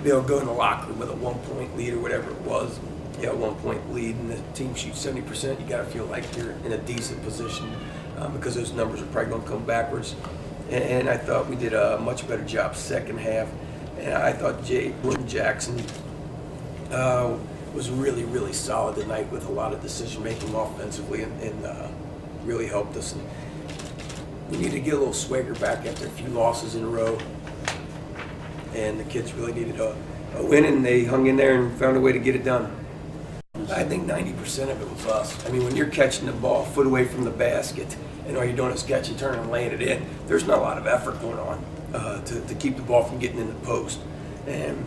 be able to go in the locker room with a 1-point lead or whatever it was, 1-point lead, and the team shoots 70%, you got to feel like you're in a decent position because those numbers are probably going to come backwards. And I thought we did a much better job second half. And I thought Jordan Jackson was really, really solid tonight with a lot of decision-making offensively and really helped us. And we need to get a little swagger back after a few losses in a row. And the kids really needed a win, and they hung in there and found a way to get it done. I think 90% of it was us. I mean, when you're catching the ball a foot away from the basket and all you're doing is catch and turn and laying it in, there's not a lot of effort going on to keep the ball from getting in the post. And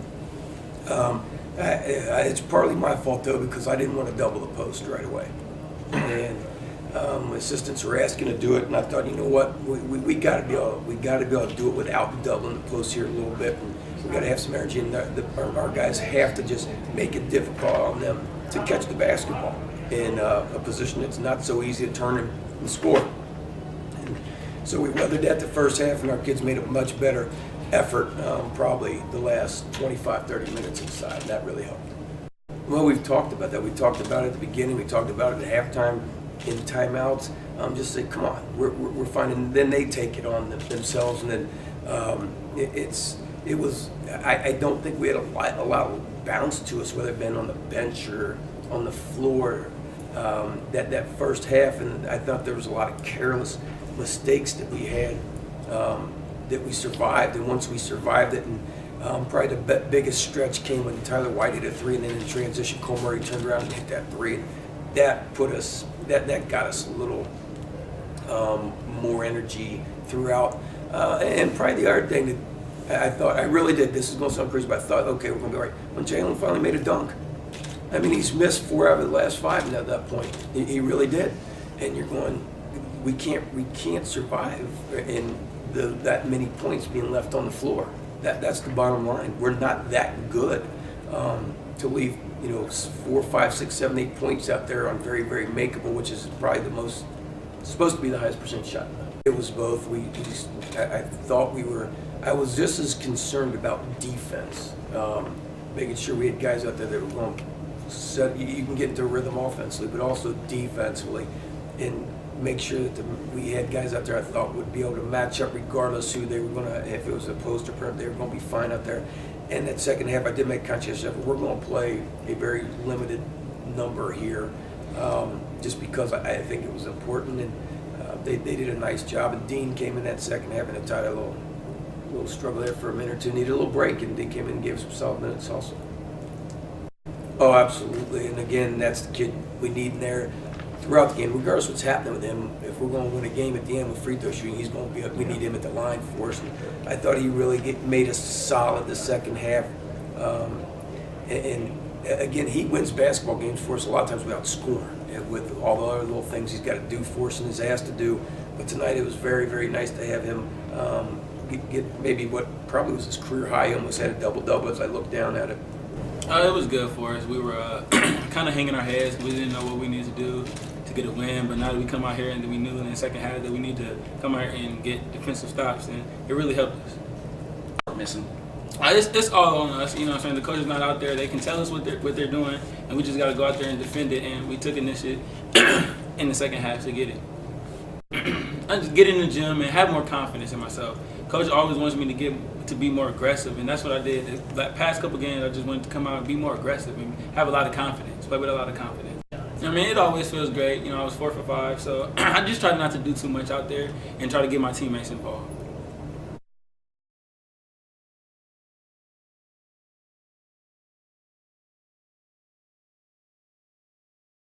it's partly my fault, though, because I didn't want to double the post right away. And assistants were asking to do it, and I thought, you know what, we got to be able to do it without doubling the post here a little bit. And we got to have some energy, and our guys have to just make it difficult on them to catch the basketball in a position that's not so easy to turn and score. And so we weathered that the first half, and our kids made a much better effort probably the last 25-30 minutes inside, and that really helped. Well, we've talked about that. We talked about it at the beginning. We talked about it at halftime, in timeouts. Just say, come on, we're fine. And then they take it on themselves, and then I don't think we had a lot of bounce to us, whether it been on the bench or on the floor that first half. And I thought there was a lot of careless mistakes that we had that we survived. And once we survived it, and probably the biggest stretch came when Tyler White hit a three, and then in transition, Cole Murray turned around and hit that three. And that put us, that got us a little more energy throughout. And probably the other thing that I thought, I really did, this is going to sound crazy, but I thought, okay, we're going to be all right. When Jalen finally made a dunk, I mean, he's missed 4 out of the last 5 at that point. He really did. And you're going, we can't survive in that many points being left on the floor. That's the bottom line. We're not that good to leave 4, 5, 6, 7, 8 points out there on very, very makeable, which is probably the most, supposed to be the highest percent shot. It was both. I thought I was just as concerned about defense, making sure we had guys out there that were going to set, you can get into rhythm offensively, but also defensively, and make sure that we had guys out there I thought would be able to match up regardless who they were going to, if it was a post or prep, they were going to be fine out there. And that second half, I did make conscious effort. We're going to play a very limited number here, just because I think it was important, and they did a nice job. And Dean came in that second half, and it tied a little struggle there for a minute or two. Needed a little break, and Dean came in and gave us some solid minutes also. Oh, absolutely. And again, that's the kid we need in there throughout the game, regardless of what's happening with him. If we're going to win a game at the end with free throw shooting, he's going to be. We need him at the line for us. And I thought he really made us solid the second half. And again, he wins basketball games for us a lot of times without scoring, and with all the other little things he's got to do, forcing his ass to do. But tonight it was very, very nice to have him get maybe what probably was his career high. He almost had a double-double as I looked down at it. It was good for us. We were kind of hanging our heads. We didn't know what we needed to do to get a win, but now that we come out here and we knew in the second half that we need to come out here and get defensive stops, and it really helped us. Missing. It's all on us, you know what I'm saying? The coach is not out there. They can tell us what they're doing, and we just got to go out there and defend it, and we took initiative in the second half to get it. I just get in the gym and have more confidence in myself. Coach always wants me to be more aggressive, and that's what I did. The past couple games, I just wanted to come out and be more aggressive and have a lot of confidence, play with a lot of confidence. I mean, it always feels great. I was 4 for 5, so I just try not to do too much out there and try to get my teammates involved.